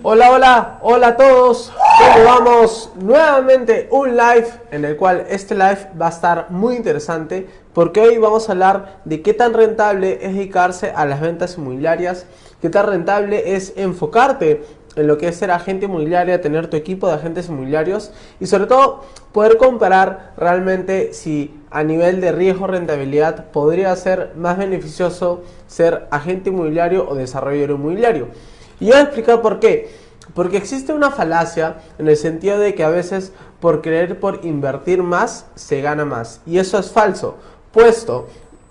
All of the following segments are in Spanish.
Hola, hola, hola a todos. ¿Cómo vamos? Nuevamente un live en el cual este live va a estar muy interesante porque hoy vamos a hablar de qué tan rentable es dedicarse a las ventas inmobiliarias, qué tan rentable es enfocarte en lo que es ser agente inmobiliario, tener tu equipo de agentes inmobiliarios y sobre todo poder comparar realmente si a nivel de riesgo rentabilidad podría ser más beneficioso ser agente inmobiliario o desarrollador inmobiliario. Y yo voy a explicar por qué. Porque existe una falacia en el sentido de que a veces por invertir más se gana más. Y eso es falso, puesto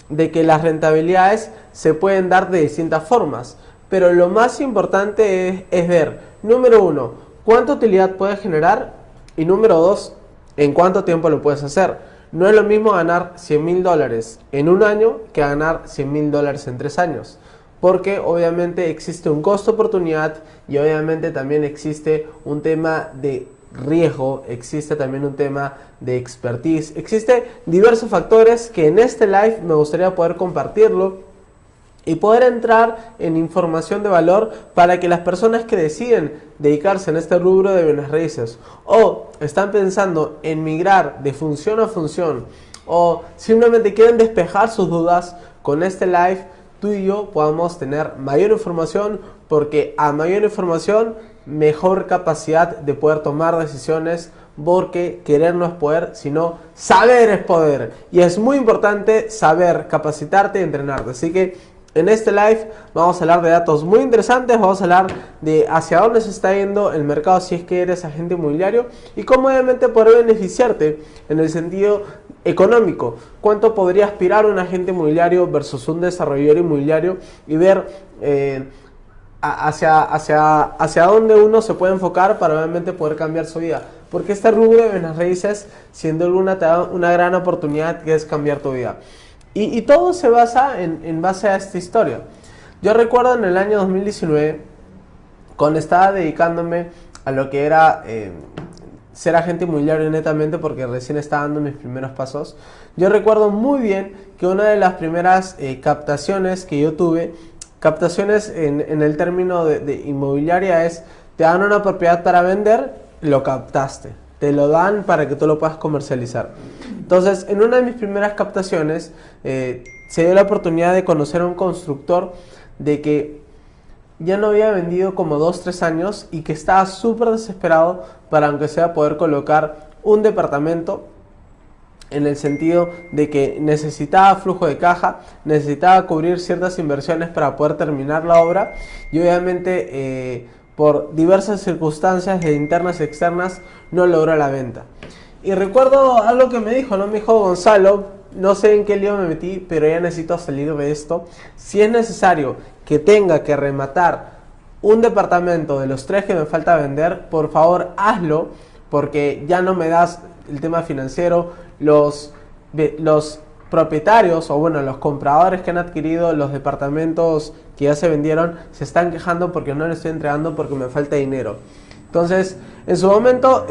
de que las rentabilidades se pueden dar de distintas formas. Pero lo más importante es ver, número uno, cuánta utilidad puedes generar y número dos, en cuánto tiempo lo puedes hacer. No es lo mismo ganar $100,000 en un año que ganar $100,000 en 3 años. Porque obviamente existe un costo oportunidad y obviamente también existe un tema de riesgo, existe también un tema de expertise, existe diversos factores que en este live me gustaría poder compartirlo y poder entrar en información de valor para que las personas que deciden dedicarse en este rubro de bienes raíces o están pensando en migrar de función a función o simplemente quieren despejar sus dudas con este live, tú y yo podamos tener mayor información, porque a mayor información mejor capacidad de poder tomar decisiones, porque querer no es poder, sino saber es poder, y es muy importante saber capacitarte y entrenarte. Así que en este live vamos a hablar de datos muy interesantes, vamos a hablar de hacia dónde se está yendo el mercado si es que eres agente inmobiliario y cómo obviamente poder beneficiarte en el sentido económico. Cuánto podría aspirar un agente inmobiliario versus un desarrollador inmobiliario y ver hacia dónde uno se puede enfocar para obviamente poder cambiar su vida. Porque este rubro de bienes raíces, siendo alguna, te da una gran oportunidad que es cambiar tu vida. Y todo se basa en base a esta historia. Yo recuerdo en el año 2019, cuando estaba dedicándome a lo que era ser agente inmobiliario netamente, porque recién estaba dando mis primeros pasos, yo recuerdo muy bien que una de las primeras captaciones que yo tuve, captaciones en el término de inmobiliaria es, te dan una propiedad para vender, lo captaste, te lo dan para que tú lo puedas comercializar. Entonces, en una de mis primeras captaciones, se dio la oportunidad de conocer a un constructor de que ya no había vendido como 2-3 años y que estaba súper desesperado para, aunque sea, poder colocar un departamento, en el sentido de que necesitaba flujo de caja, necesitaba cubrir ciertas inversiones para poder terminar la obra y obviamente por diversas circunstancias de internas y externas no logró la venta. Y recuerdo algo que me dijo, ¿no? Me dijo: Gonzalo, no sé en qué lío me metí, pero ya necesito salir de esto. Si es necesario que tenga que rematar un departamento de los 3 que me falta vender, por favor hazlo, porque ya no me das el tema financiero. Los propietarios, o bueno, los compradores que han adquirido los departamentos que ya se vendieron, se están quejando porque no les estoy entregando porque me falta dinero. Entonces, en su momento,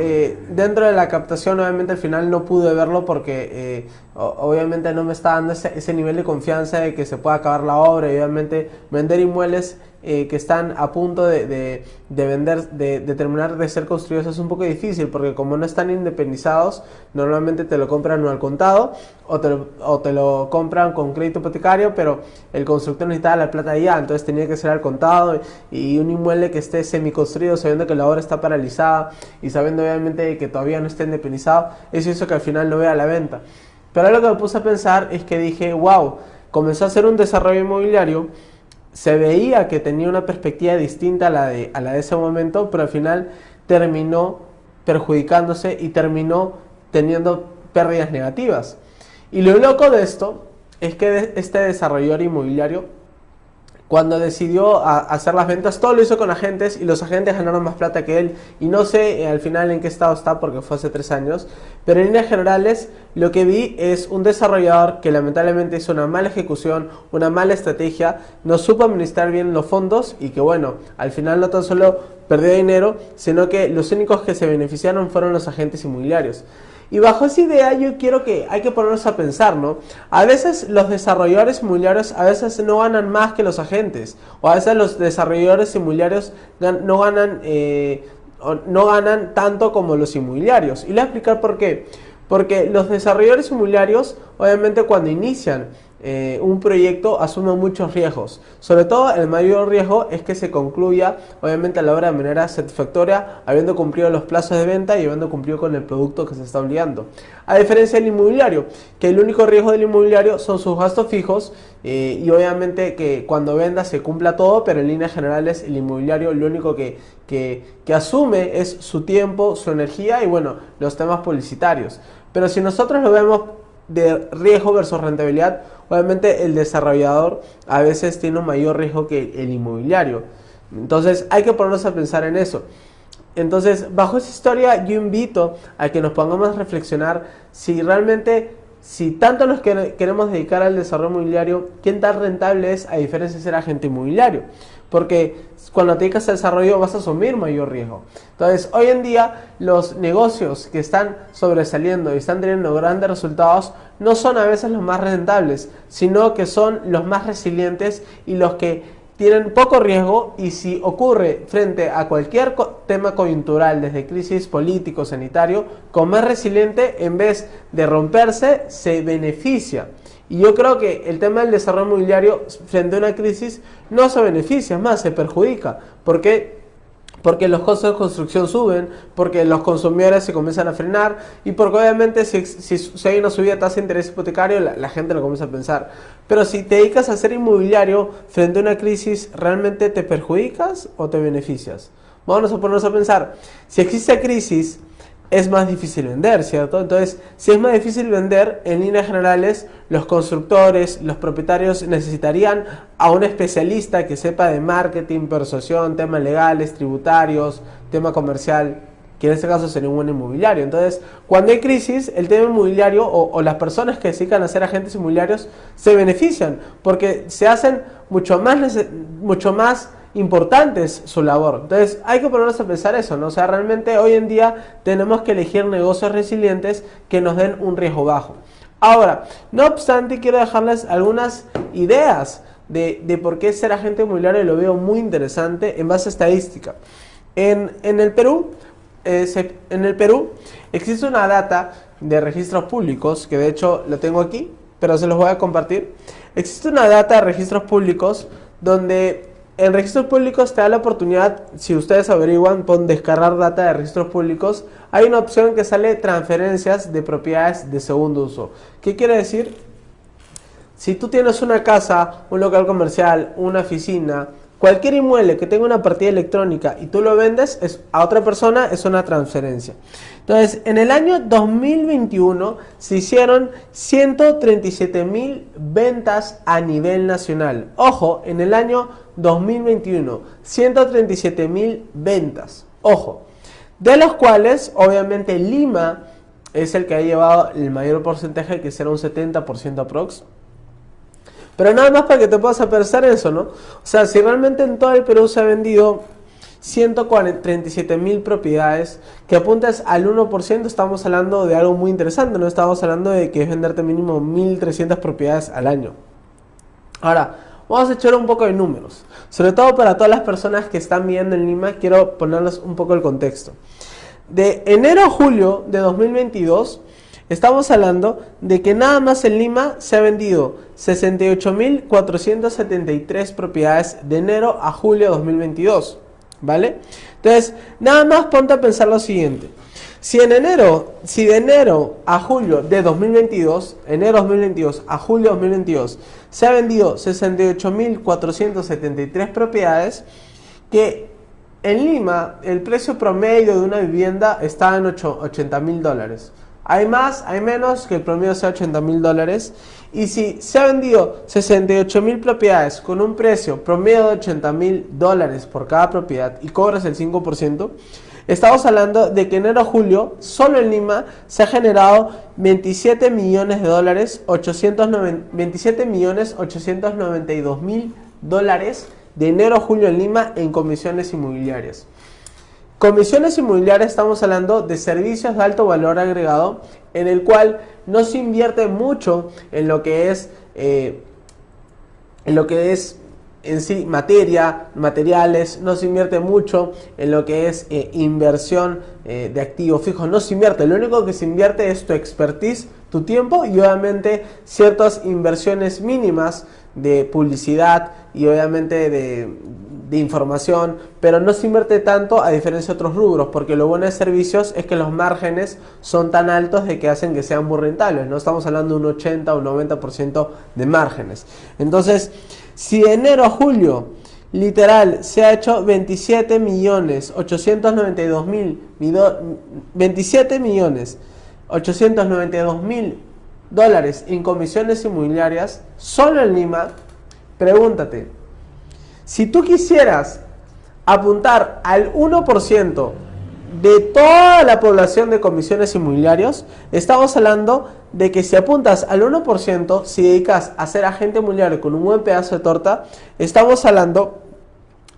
dentro de la captación, obviamente al final no pude verlo porque obviamente no me está dando ese nivel de confianza de que se pueda acabar la obra y obviamente vender inmuebles que están a punto de vender, de terminar de ser construidos es un poco difícil, porque como no están independizados, normalmente te lo compran no al contado o te lo compran con crédito hipotecario, pero el constructor necesitaba la plata ya, entonces tenía que ser al contado, y un inmueble que esté semiconstruido sabiendo que la obra está paralizada y sabiendo obviamente que todavía no está independizado, eso hizo que al final no vea la venta. Pero lo que me puse a pensar es que dije, wow, comenzó a hacer un desarrollo inmobiliario, se veía que tenía una perspectiva distinta a la de ese momento, pero al final terminó perjudicándose y terminó teniendo pérdidas negativas. Y lo loco de esto es que este desarrollador inmobiliario, cuando decidió hacer las ventas, todo lo hizo con agentes y los agentes ganaron más plata que él. Y no sé al final en qué estado está porque fue hace 3 años. Pero en líneas generales lo que vi es un desarrollador que lamentablemente hizo una mala ejecución, una mala estrategia, no supo administrar bien los fondos y que bueno, al final no tan solo perdió dinero, sino que los únicos que se beneficiaron fueron los agentes inmobiliarios. Y bajo esa idea yo quiero que hay que ponernos a pensar, ¿no? A veces los desarrolladores inmobiliarios a veces no ganan más que los agentes, o a veces los desarrolladores inmobiliarios no ganan tanto como los inmobiliarios. Y le voy a explicar por qué. Porque los desarrolladores inmobiliarios, obviamente cuando inician un proyecto, asumen muchos riesgos. Sobre todo el mayor riesgo es que se concluya, obviamente, a la obra de manera satisfactoria, habiendo cumplido los plazos de venta y habiendo cumplido con el producto que se está obligando. A diferencia del inmobiliario, que el único riesgo del inmobiliario son sus gastos fijos y obviamente que cuando venda se cumpla todo, pero en líneas generales el inmobiliario lo único que asume es su tiempo, su energía y bueno, los temas publicitarios. Pero si nosotros lo vemos de riesgo versus rentabilidad, obviamente el desarrollador a veces tiene un mayor riesgo que el inmobiliario. Entonces hay que ponernos a pensar en eso. Entonces, bajo esa historia yo invito a que nos pongamos a reflexionar si realmente, si tanto nos queremos dedicar al desarrollo inmobiliario, ¿qué tan rentable es a diferencia de ser agente inmobiliario? Porque cuando te dedicas al desarrollo vas a asumir mayor riesgo. Entonces, hoy en día los negocios que están sobresaliendo y están teniendo grandes resultados no son a veces los más rentables, sino que son los más resilientes y los que tienen poco riesgo, y si ocurre frente a cualquier tema coyuntural, desde crisis político, sanitario, como más resiliente, en vez de romperse, se beneficia. Y yo creo que el tema del desarrollo inmobiliario frente a una crisis no se beneficia, es más, se perjudica. ¿Por qué? Porque los costos de construcción suben, porque los consumidores se comienzan a frenar y porque obviamente si hay una subida de tasa de interés hipotecario, la gente lo comienza a pensar. Pero si te dedicas a ser inmobiliario frente a una crisis, ¿realmente te perjudicas o te beneficias? Vamos a ponernos a pensar, si existe crisis, es más difícil vender, ¿cierto? Entonces, si es más difícil vender, en líneas generales, los constructores, los propietarios necesitarían a un especialista que sepa de marketing, persuasión, temas legales, tributarios, tema comercial, que en este caso sería un buen inmobiliario. Entonces, cuando hay crisis, el tema inmobiliario o las personas que se dedican a ser agentes inmobiliarios se benefician porque se hacen mucho más importantes su labor. Entonces hay que ponernos a pensar eso, ¿no? O sea, realmente hoy en día tenemos que elegir negocios resilientes que nos den un riesgo bajo. Ahora, no obstante, quiero dejarles algunas ideas de por qué ser agente inmobiliario, y lo veo muy interesante en base a estadística. En el Perú existe una data de registros públicos, que de hecho lo tengo aquí, pero se los voy a compartir. Existe una data de registros públicos donde en registros públicos te da la oportunidad, si ustedes averiguan, pon descargar data de registros públicos, hay una opción que sale transferencias de propiedades de segundo uso. ¿Qué quiere decir? Si tú tienes una casa, un local comercial, una oficina, cualquier inmueble que tenga una partida electrónica y tú lo vendes a otra persona, es una transferencia. Entonces, en el año 2021 se hicieron 137,000 ventas a nivel nacional. Ojo, en el año 2021, 137,000 ventas. Ojo, de los cuales, obviamente, Lima es el que ha llevado el mayor porcentaje, que será un 70% aprox. Pero nada más para que te puedas pensar eso, ¿no? O sea, si realmente en todo el Perú se ha vendido 137,000 propiedades, que apuntas al 1%, estamos hablando de algo muy interesante, ¿no? Estamos hablando de que es venderte mínimo 1.300 propiedades al año. Ahora, vamos a echar un poco de números. Sobre todo para todas las personas que están viviendo en Lima, quiero ponerles un poco el contexto. De enero a julio de 2022... estamos hablando de que nada más en Lima se ha vendido 68,473 propiedades de enero a julio de 2022, ¿vale? Entonces, nada más ponte a pensar lo siguiente. Si de enero a julio de 2022, enero 2022 a julio 2022, se ha vendido 68,473 propiedades, que en Lima el precio promedio de una vivienda está en $80,000. Hay más, hay menos, que el promedio sea $80,000. Y si se ha vendido 68,000 propiedades con un precio promedio de $80,000 por cada propiedad y cobras el 5%, estamos hablando de que enero a julio, solo en Lima, se ha generado $27,892,000 de enero a julio en Lima en comisiones inmobiliarias. Comisiones inmobiliarias, estamos hablando de servicios de alto valor agregado en el cual no se invierte mucho en lo que es en sí materiales, no se invierte mucho en lo que es inversión de activos fijos, no se invierte, lo único que se invierte es tu expertise, tu tiempo y obviamente ciertas inversiones mínimas de publicidad y obviamente de información, pero no se invierte tanto a diferencia de otros rubros, porque lo bueno de servicios es que los márgenes son tan altos de que hacen que sean muy rentables, no estamos hablando de un 80 o 90% de márgenes. Entonces, si de enero a julio literal se ha hecho 27 millones 892 mil dólares en comisiones inmobiliarias solo en Lima, pregúntate, si tú quisieras apuntar al 1% de toda la población de comisiones inmobiliarias, estamos hablando de que si apuntas al 1%, si dedicas a ser agente inmobiliario con un buen pedazo de torta, estamos hablando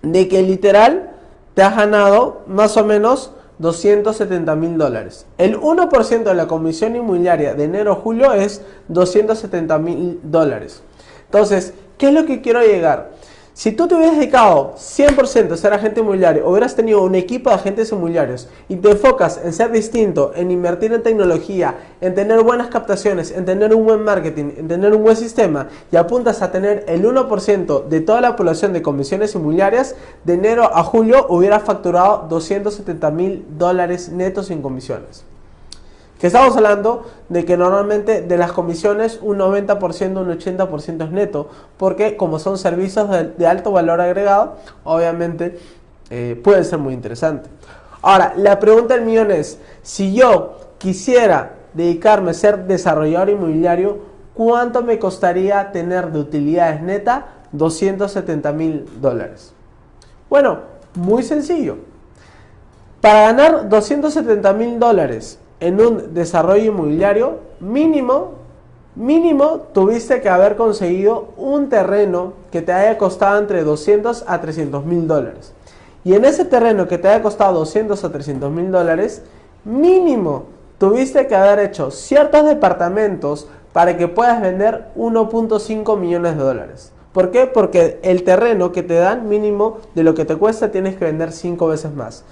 de que literal te has ganado más o menos 270 mil dólares. El 1% de la comisión inmobiliaria de enero a julio es 270 mil dólares. Entonces, ¿qué es lo que quiero llegar? Si tú te hubieras dedicado 100% a ser agente inmobiliario, hubieras tenido un equipo de agentes inmobiliarios y te enfocas en ser distinto, en invertir en tecnología, en tener buenas captaciones, en tener un buen marketing, en tener un buen sistema y apuntas a tener el 1% de toda la población de comisiones inmobiliarias, de enero a julio hubieras facturado 270 mil dólares netos en comisiones. Que estamos hablando de que normalmente de las comisiones un 90%, un 80% es neto, porque como son servicios de alto valor agregado, obviamente puede ser muy interesante. Ahora, la pregunta del millón es, si yo quisiera dedicarme a ser desarrollador inmobiliario, ¿cuánto me costaría tener de utilidades netas 270 mil dólares? Bueno, muy sencillo. Para ganar 270 mil dólares en un desarrollo inmobiliario, mínimo tuviste que haber conseguido un terreno que te haya costado entre 200 a 300 mil dólares. Y en ese terreno que te haya costado 200 a 300 mil dólares, mínimo tuviste que haber hecho ciertos departamentos para que puedas vender 1.5 millones de dólares. ¿Por qué? Porque el terreno que te dan mínimo de lo que te cuesta tienes que vender 5 veces más.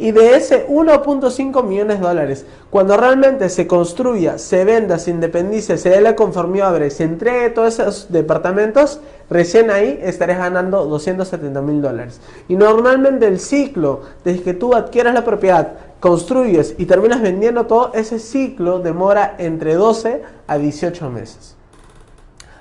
Y de ese 1.5 millones de dólares, cuando realmente se construya, se venda, se independice, se dé la conformidad, se entregue todos esos departamentos, recién ahí estarás ganando 270 mil dólares. Y normalmente el ciclo, desde que tú adquieras la propiedad, construyes y terminas vendiendo todo, ese ciclo demora entre 12 a 18 meses.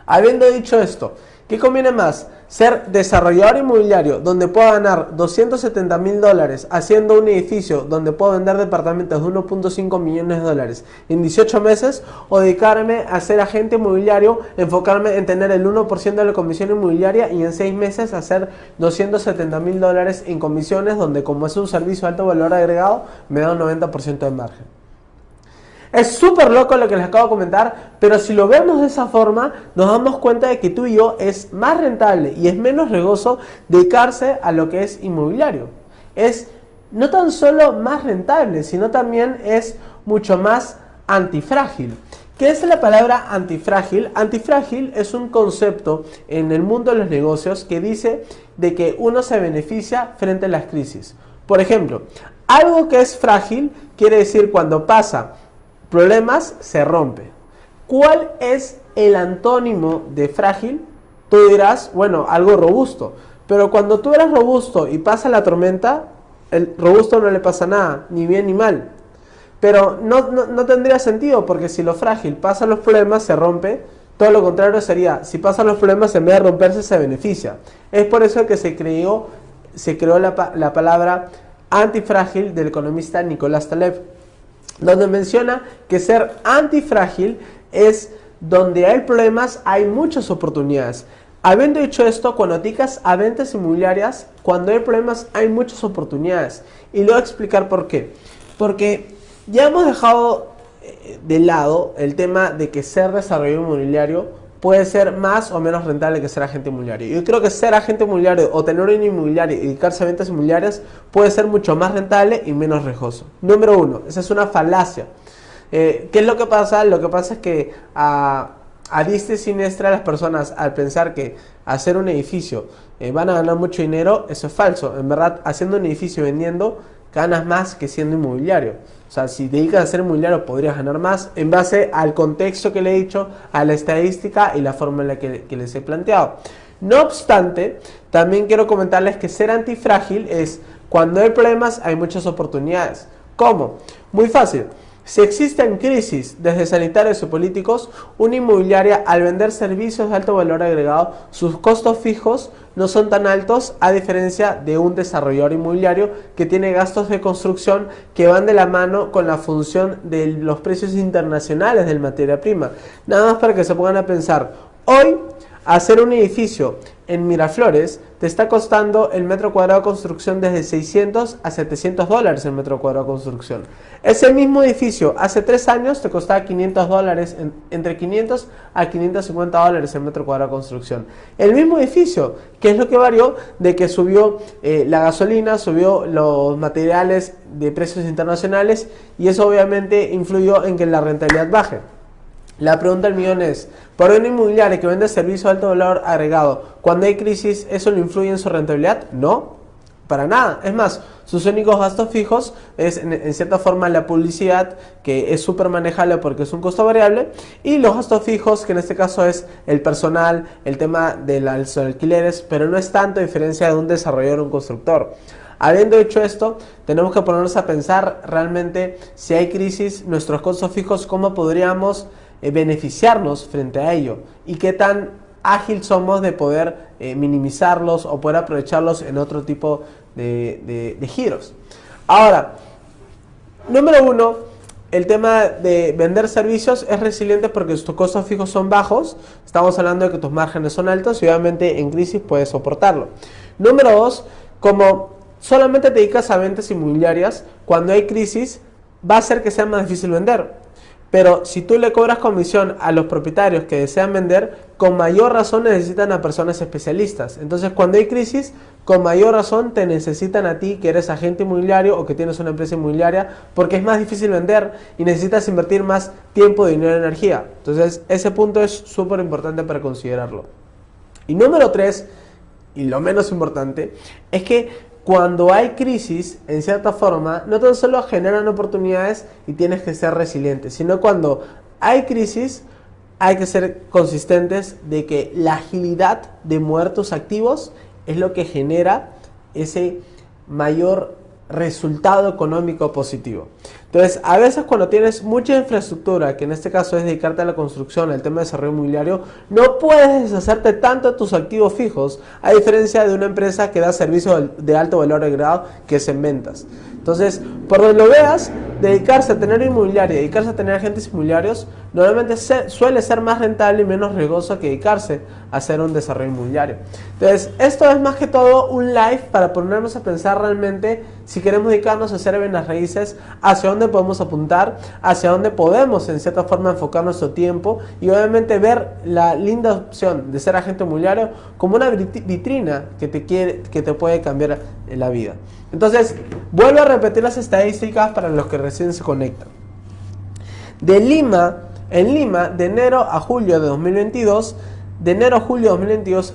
Habiendo dicho esto, ¿qué conviene más? Ser desarrollador inmobiliario donde puedo ganar 270 mil dólares haciendo un edificio donde puedo vender departamentos de 1.5 millones de dólares en 18 meses, o dedicarme a ser agente inmobiliario, enfocarme en tener el 1% de la comisión inmobiliaria y en 6 meses hacer 270 mil dólares en comisiones, donde como es un servicio de alto valor agregado me da un 90% de margen. Es súper loco lo que les acabo de comentar, pero si lo vemos de esa forma, nos damos cuenta de que tú y yo es más rentable y es menos riesgoso dedicarse a lo que es inmobiliario. Es no tan solo más rentable, sino también es mucho más antifrágil. ¿Qué es la palabra antifrágil? Antifrágil es un concepto en el mundo de los negocios que dice de que uno se beneficia frente a las crisis. Por ejemplo, algo que es frágil quiere decir cuando pasa problemas, se rompe. ¿Cuál es el antónimo de frágil? Tú dirás, bueno, algo robusto. Pero cuando tú eres robusto y pasa la tormenta, el robusto no le pasa nada, ni bien ni mal. Pero no tendría sentido, porque si lo frágil pasa los problemas, se rompe. Todo lo contrario sería, si pasan los problemas, en vez de romperse, se beneficia. Es por eso que se creó la palabra antifrágil del economista Nicolás Taleb, donde menciona que ser antifrágil es donde hay problemas, hay muchas oportunidades. Habiendo dicho esto, cuando te dedicas a ventas inmobiliarias, cuando hay problemas hay muchas oportunidades. Y le voy a explicar por qué. Porque ya hemos dejado de lado el tema de que ser desarrollador inmobiliario puede ser más o menos rentable que ser agente inmobiliario. Yo creo que ser agente inmobiliario o tener un inmobiliario y dedicarse a ventas inmobiliarias puede ser mucho más rentable y menos riesgoso. Número uno, esa es una falacia. ¿Qué es lo que pasa? Lo que pasa es que a diestra y siniestra las personas, al pensar que hacer un edificio van a ganar mucho dinero, eso es falso. En verdad, haciendo un edificio y vendiendo, ganas más que siendo inmobiliario. O sea, si te dedicas a ser inmobiliario podrías ganar más en base al contexto que le he dicho, a la estadística y la forma en la que les he planteado. No obstante, también quiero comentarles que ser antifrágil es cuando hay problemas hay muchas oportunidades. ¿Cómo? Muy fácil. Si existen crisis desde sanitarios y políticos, una inmobiliaria al vender servicios de alto valor agregado, sus costos fijos no son tan altos a diferencia de un desarrollador inmobiliario que tiene gastos de construcción que van de la mano con la función de los precios internacionales de la materia prima. Nada más para que se pongan a pensar, hoy hacer un edificio en Miraflores te está costando el metro cuadrado de construcción desde 600 a 700 dólares el metro cuadrado de construcción. Ese mismo edificio hace 3 años te costaba 500 dólares, entre 500 a 550 dólares el metro cuadrado de construcción. El mismo edificio, que es lo que varió de que subió la gasolina, subió los materiales de precios internacionales y eso obviamente influyó en que la rentabilidad baje. La pregunta del millón es, ¿por una inmobiliaria que vende servicios de alto valor agregado, cuando hay crisis, eso le influye en su rentabilidad? No, para nada. Es más, sus únicos gastos fijos es en cierta forma la publicidad, que es súper manejable porque es un costo variable, y los gastos fijos, que en este caso es el personal, el tema de los alquileres, pero no es tanto a diferencia de un desarrollador o un constructor. Habiendo hecho esto, tenemos que ponernos a pensar realmente si hay crisis, nuestros costos fijos, cómo podríamos beneficiarnos frente a ello y qué tan ágil somos de poder minimizarlos o poder aprovecharlos en otro tipo de giros. Ahora, número uno, el tema de vender servicios es resiliente porque tus costos fijos son bajos, estamos hablando de que tus márgenes son altos y obviamente en crisis puedes soportarlo. Número dos, como solamente te dedicas a ventas inmobiliarias, cuando hay crisis va a ser que sea más difícil vender. Pero si tú le cobras comisión a los propietarios que desean vender, con mayor razón necesitan a personas especialistas. Entonces, cuando hay crisis, con mayor razón te necesitan a ti que eres agente inmobiliario o que tienes una empresa inmobiliaria, porque es más difícil vender y necesitas invertir más tiempo, dinero y energía. Entonces, ese punto es súper importante para considerarlo. Y número 3, y lo menos importante, es que cuando hay crisis, en cierta forma, no tan solo generan oportunidades y tienes que ser resiliente, sino cuando hay crisis, hay que ser consistentes de que la agilidad de mover tus activos es lo que genera ese mayor resultado económico positivo. Entonces, a veces cuando tienes mucha infraestructura, que en este caso es dedicarte a la construcción, al tema de desarrollo inmobiliario, no puedes deshacerte tanto de tus activos fijos, a diferencia de una empresa que da servicios de alto valor agregado, que es en ventas. Entonces, por donde lo veas, dedicarse a tener inmobiliaria, dedicarse a tener agentes inmobiliarios, normalmente suele ser más rentable y menos riesgoso que dedicarse a hacer un desarrollo inmobiliario. Entonces, esto es más que todo un live para ponernos a pensar realmente si queremos dedicarnos a hacer bienes raíces, hacia dónde podemos apuntar, hacia dónde podemos en cierta forma enfocar nuestro tiempo y obviamente ver la linda opción de ser agente inmobiliario como una vitrina que te puede cambiar la vida. Entonces, vuelvo a repetir las estadísticas para los que recién se conectan. En Lima, de enero a julio de 2022,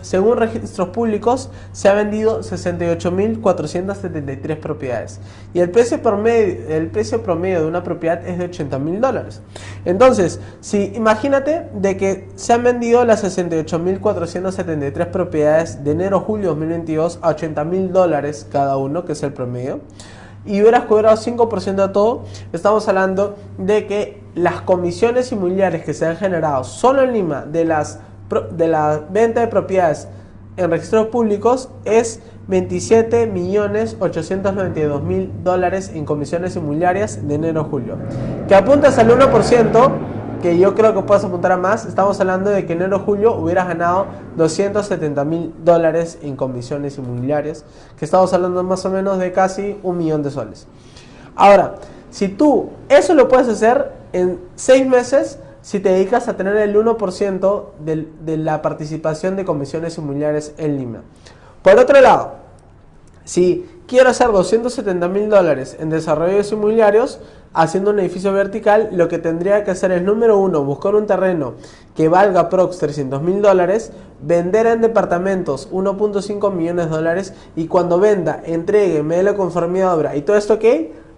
según registros públicos, se ha vendido 68.473 propiedades. Y el precio promedio de una propiedad es de $80.000. Entonces, imagínate de que se han vendido las 68.473 propiedades de enero a julio de 2022 a $80.000 cada uno, que es el promedio, y hubieras cobrado 5% de todo, estamos hablando de que las comisiones inmobiliarias que se han generado solo en Lima de la venta de propiedades en registros públicos es $27.892.000 en comisiones inmobiliarias de enero a julio. Que apuntas al 1%, que yo creo que puedes apuntar a más. Estamos hablando de que en enero a julio hubieras ganado $270.000 en comisiones inmobiliarias, que estamos hablando más o menos de casi $1.000.000. Ahora, si tú eso lo puedes hacer en 6 meses, si te dedicas a tener el 1% de la participación de comisiones inmobiliarias en Lima. Por otro lado, si quiero hacer $270.000 en desarrollos inmobiliarios, haciendo un edificio vertical, lo que tendría que hacer es, número uno, buscar un terreno que valga prox $300.000, vender en departamentos $1.5 millones y cuando venda, entregue, me dé la conformidad de obra y todo esto, ¿ok?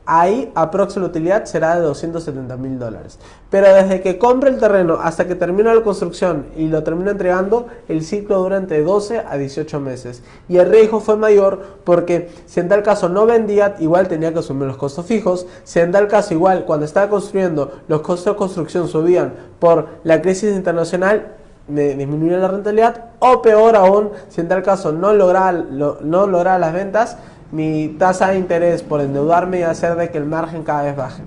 Ahí aprox la utilidad será de $270.000. Pero desde que compre el terreno hasta que termine la construcción y lo termino entregando, el ciclo dura entre 12 a 18 meses. Y el riesgo fue mayor porque si en tal caso no vendía, igual tenía que asumir los costos fijos. Si en tal caso igual cuando estaba construyendo los costos de construcción subían por la crisis internacional, me disminuía la rentabilidad. O peor aún, si en tal caso no lograba las ventas, mi tasa de interés por endeudarme y hacer de que el margen cada vez baje.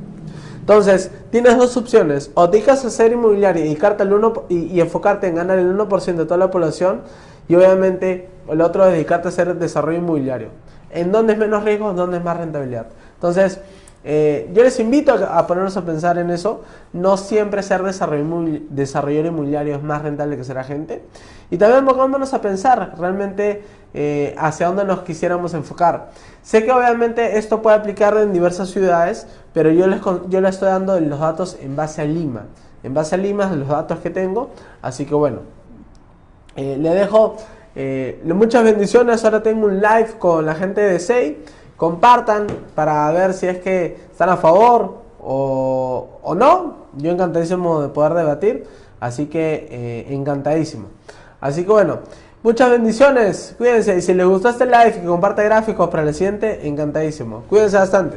Entonces, tienes dos opciones: o te dedicas a hacer inmobiliario y dedicarte al y enfocarte en ganar el 1% de toda la población, y obviamente el otro es dedicarte a hacer desarrollo inmobiliario. ¿En dónde es menos riesgo? ¿En dónde es más rentabilidad? Entonces, yo les invito a ponernos a pensar en eso. No siempre ser desarrollador inmobiliario es más rentable que ser agente. Y también pongámonos a pensar realmente hacia dónde nos quisiéramos enfocar. Sé que obviamente esto puede aplicar en diversas ciudades, pero yo les estoy dando los datos en base a Lima. En base a Lima, los datos que tengo. Así que bueno, le dejo muchas bendiciones. Ahora tengo un live con la gente de SEI. Compartan para ver si es que están a favor o no. Yo encantadísimo de poder debatir. Así que encantadísimo. Así que bueno, muchas bendiciones. Cuídense. Y si les gustó este live y que comparte gráficos para el siguiente, encantadísimo. Cuídense bastante.